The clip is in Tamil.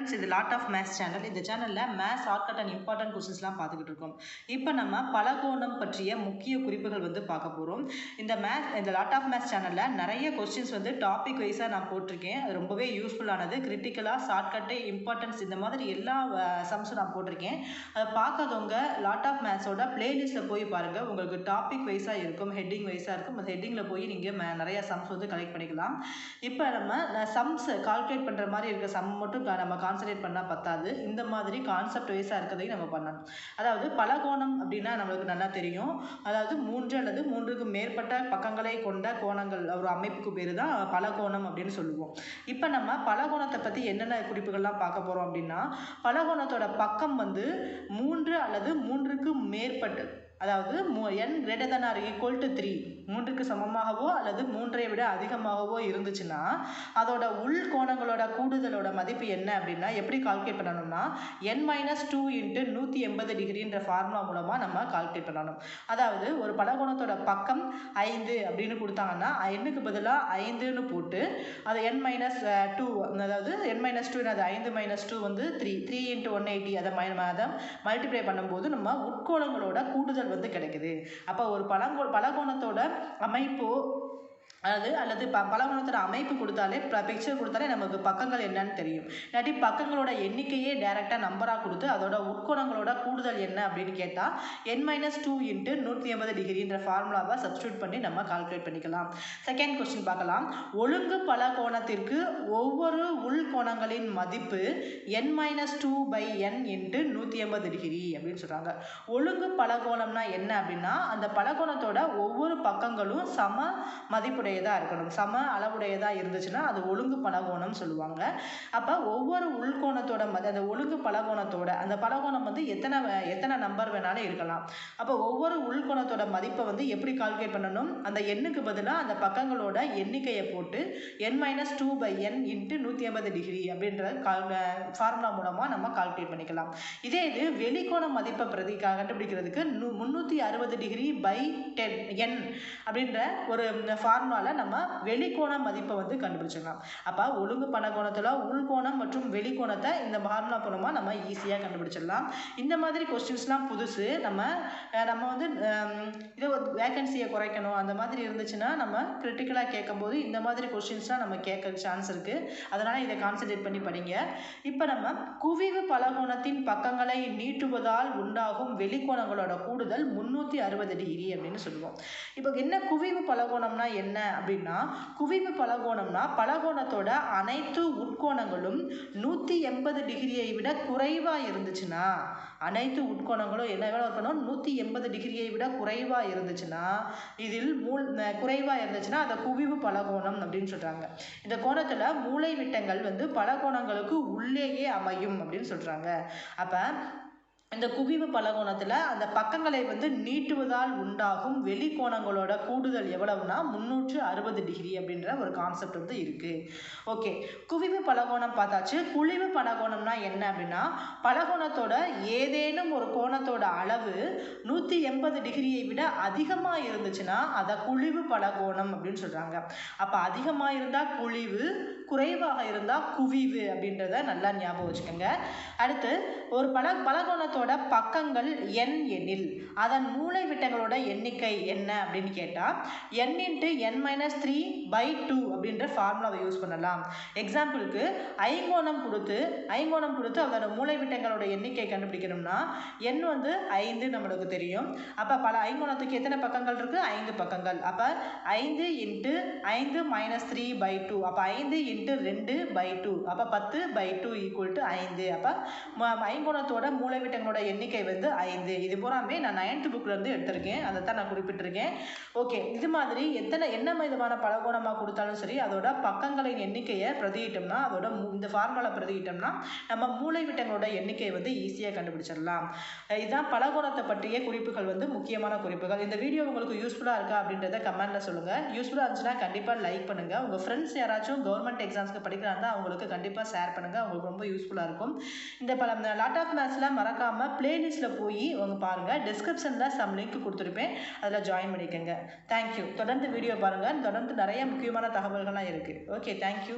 ஃப்ரெண்ட்ஸ், இது லாட் ஆஃப் மேத்ஸ் சேனல். இந்த சேனலில் மேத்ஸ் ஷார்ட்கட் அண்ட் இம்பார்ட்டன்ட் கொஸ்டின்ஸ்லாம் பார்த்துக்கிட்டு இருக்கோம். இப்போ நம்ம பலகோணம் பற்றிய முக்கிய குறிப்புகள் பார்க்க போகிறோம். இந்த லாட் ஆஃப் மேத்ஸ் சேனலில் நிறைய கொஸ்டின்ஸ் டாபிக் வைஸாக நான் போட்டிருக்கேன். அது ரொம்பவே யூஸ்ஃபுல்லானது. கிரிட்டிக்கலாக, ஷார்ட்கட்டு, இம்பார்ட்டன்ஸ் இந்த மாதிரி எல்லா சம்ஸும் நான் போட்டிருக்கேன். அதை பார்க்காதவங்க லாட் ஆஃப் மேத்ஸோட பிளேலிஸ்ட்டில் போய் பாருங்கள். உங்களுக்கு டாபிக் வைஸாக இருக்கும், ஹெட்டிங் வைஸாக இருக்கும். அந்த ஹெட்டிங்கில் போய் நீங்கள் நிறைய சம்ஸ் கலெக்ட் பண்ணிக்கலாம். இப்போ நம்ம சம்ஸ் கால்குலேட் பண்ணுற மாதிரி இருக்க சம் மட்டும் நம்ம கான்சன்ட்ரேட் பண்ணால் பத்தாது. இந்த மாதிரி கான்செப்ட் வைஸாக இருக்கிறதையும் நம்ம பண்ணணும். அதாவது பலகோணம் அப்படின்னா நம்மளுக்கு நல்லா தெரியும். அதாவது 3 அல்லது 3க்கு மேற்பட்ட பக்கங்களை கொண்ட கோணங்கள் ஒரு அமைப்புக்கு பேர் தான் பலகோணம் அப்படின்னு சொல்லுவோம். இப்போ நம்ம பலகோணத்தை பற்றி என்னென்ன குறிப்புகள்லாம் பார்க்க போகிறோம் அப்படின்னா, பலகோணத்தோட பக்கம் 3 அல்லது 3க்கு மேற்பட்டு, அதாவது n greater than or equal to 3, 3க்கு சமமாகவோ அல்லது 3ஐ விட அதிகமாகவோ இருந்துச்சுன்னா அதோட உள் கோணங்களோட கூடுதலோட மதிப்பு என்ன அப்படின்னா எப்படி கால்குலேட் பண்ணணும்னா n-2 × 180 டிகிரின்ற ஃபார்முலா மூலமாக நம்ம கால்குலேட் பண்ணணும். அதாவது ஒரு பலகோணத்தோட பக்கம் 5 அப்படின்னு கொடுத்தாங்கன்னா n-க்கு பதிலாக 5ன்னு போட்டு அது n-2, அதாவது n-2 அது 5 - 2 3 × 180 அதை மல்டிப்ளை பண்ணும்போது நம்ம உட்கோணங்களோட கூடுதல் கிடைக்குது. அப்போ ஒரு பலகோணத்தோட அமைப்பு அல்லது பலகோணத்தோட அமைப்பு கொடுத்தாலே, பிக்சர் கொடுத்தாலே நமக்கு பக்கங்கள் என்னன்னு தெரியும். இல்லாட்டி பக்கங்களோட எண்ணிக்கையே டைரெக்டாக நம்பராக கொடுத்து அதோட உட்கோணங்களோட கூடுதல் என்ன அப்படின்னு கேட்டால் n-2 × 180 டிகிரின்ற ஃபார்முலாவை சப்ஸ்டியூட் பண்ணி நம்ம கால்குலேட் பண்ணிக்கலாம். செகண்ட் கொஸ்டின் பார்க்கலாம். ஒழுங்கு பலகோணத்திற்கு ஒவ்வொரு உள்கோணங்களின் மதிப்பு n-2/n × 180 டிகிரி அப்படின்னு சொல்கிறாங்க. ஒழுங்கு பலகோணம்னா என்ன அப்படின்னா, அந்த பலகோணத்தோட ஒவ்வொரு பக்கங்களும் சம மதிப்புடைய இருக்கணும். சம அளவுடையதாக இருந்துச்சுன்னா அது ஒழுங்கு பலகோணம் சொல்லுவாங்க. அப்போ ஒவ்வொரு உள்கோணத்தோட அந்த ஒழுங்கு பலகோணத்தோட அந்த பலகோணம் எத்தனை நம்பர் வேணாலும் இருக்கலாம். அப்போ ஒவ்வொரு உள்கோணத்தோட மதிப்பை எப்படி கால்குலேட் பண்ணணும், அந்த எண்ணுக்கு பதிலாக அந்த பக்கங்களோட எண்ணிக்கையை போட்டு n-2/n × 180 டிகிரி அப்படின்ற ஃபார்முலா மூலமாக நம்ம கால்குலேட் பண்ணிக்கலாம். இதே இது வெளிக்கோண மதிப்பை கண்டுபிடிக்கிறதுக்கு 360 டிகிரி /10n அப்படின்ற ஒரு ஃபார்முலாவில் நம்ம வெளிக்கோண மதிப்பை கண்டுபிடிச்சிடலாம். அப்போ ஒழுங்கு பலகோணத்தில் உள்கோணம் மற்றும் வெளிக்கோணத்தை இந்த ஃபார்முலா மூலமாக நம்ம ஈஸியாக கண்டுபிடிச்சிடலாம். இந்த மாதிரி கொஸ்டின்ஸ்லாம் புதுசு. நம்ம இதை வேகன்சியை குறைக்கணும் அந்த மாதிரி இருந்துச்சுன்னா நம்ம கிரிட்டிக்கலாக கேட்கும்போது இந்த மாதிரி கொஸ்டின்ஸ்லாம் நம்ம கேட்க சான்ஸ் இருக்குது. அதனால் இதை கான்சன்ட்ரேட் பண்ணி படிங்க. இப்போ நம்ம குவிவு பலகோணத்தின் பக்கங்களை நீட்டுவதால் உண்டாகும் வெளிக்கோணங்களோட கூடுதல் 360 டிகிரி அப்படின்னு சொல்லுவோம். இப்போ என்ன குவிவு பலகோணம்னா என்ன அப்படின்னா, குவிவு பலகோணம்னா பலகோணத்தோட அனைத்து உட்கோணங்களும் 180 டிகிரியை விட குறைவாக இருந்துச்சுன்னா, அனைத்து உட்கோணங்களும் என்ன இருக்கணும், 180 டிகிரியை விட குறைவாக இருந்துச்சுன்னா, இதில் குறைவாக இருந்துச்சுன்னா அதை குவிவு பலகோணம் அப்படின்னு சொல்கிறாங்க. இந்த கோணத்தில் மூலை விட்டங்கள் பலகோணங்களுக்கு உள்ளேயே அமையும் அப்படின்னு சொல்கிறாங்க. அப்போ இந்த குவிவு பலகோணத்தில் அந்த பக்கங்களை நீட்டுவதால் உண்டாகும் வெளிக்கோணங்களோட கூடுதல் எவ்வளவுனா 360 டிகிரி அப்படின்ற ஒரு கான்செப்ட் இருக்குது. ஓகே, குவிவு பலகோணம் பார்த்தாச்சு. குழிவு பலகோணம்னா என்ன அப்படின்னா, பலகோணத்தோட ஏதேனும் ஒரு கோணத்தோட அளவு 180 டிகிரியை விட அதிகமாக இருந்துச்சுன்னா அதை குழிவு பலகோணம் அப்படின்னு சொல்கிறாங்க. அப்போ அதிகமாக இருந்தால் குழிவு, குறைவாக இருந்தால் குவிவு அப்படின்றத நல்லா ஞாபகம் வச்சுக்கோங்க. அடுத்து ஒரு பலகோணத்தோட பக்கங்கள் n எனில் அதன் மூலை விட்டங்களோட எண்ணிக்கை என்ன அப்படின்னு கேட்டால் n-n-3/2 அப்படின்ற ஃபார்முலாவை யூஸ் பண்ணலாம். எக்ஸாம்பிளுக்கு ஐங்கோணம் கொடுத்து அதோட மூலை விட்டங்களோட எண்ணிக்கை கண்டுபிடிக்கணும்னா n 5 நம்மளுக்கு தெரியும். அப்போ பல ஐங்கோணத்துக்கு எத்தனை பக்கங்கள் இருக்குது, 5 பக்கங்கள். அப்போ 5 × 5 - 3/2, அப்போ 5 × 2/2, அப்போ 10/2 = 5. அப்போ ஐங்கோணத்தோட மூலை விட்டங்களோட எண்ணிக்கை 5. இது பூராமே நான் 9th புக்லேருந்து எடுத்திருக்கேன், அதை தான் நான் குறிப்பிட்டிருக்கேன். ஓகே, இது மாதிரி என்ன விதமான பலகோணமாக கொடுத்தாலும் சரி அதோட பக்கங்களின் எண்ணிக்கையை பிரதியிட்டோம்னா, அதோட இந்த ஃபார்முலா பிரதியிட்டோம்னா நம்ம மூலை விட்டங்களோட எண்ணிக்கையை ஈஸியாக கண்டுபிடிச்சிடலாம். இதுதான் பலகோணத்தை பற்றிய குறிப்புகள், முக்கியமான குறிப்புகள். இந்த வீடியோ உங்களுக்கு யூஸ்ஃபுல்லாக இருக்கா அப்படின்றத கமெண்ட்டில் சொல்லுங்கள். யூஸ்ஃபுல்லாக இருந்துச்சுன்னா கண்டிப்பாக லைக் பண்ணுங்கள். உங்கள் ஃப்ரெண்ட்ஸ் யாராச்சும் கவர்மெண்ட் எக்ஸாம்ஸ்க்கு படிக்கிறாங்க அவங்களுக்கு கண்டிப்பாக ஷேர் பண்ணுங்கள். அவங்களுக்கு ரொம்ப யூஸ்ஃபுல்லாக இருக்கும். இந்த லாட் ஆஃப் மேத்ஸில் மறக்காமல் பிளேலிஸ்ட்டில் போய் பாருங்கள். டிஸ்கிரிப்ஷனில் சம் லிங்க் கொடுத்துருப்பேன், அதில் ஜாயின் பண்ணிக்கோங்க. தேங்க்யூ. தொடர்ந்து வீடியோ பாருங்கள். தொடர்ந்து நிறைய முக்கியமான தகவல்கள்லாம் இருக்குது. Okay, thank you.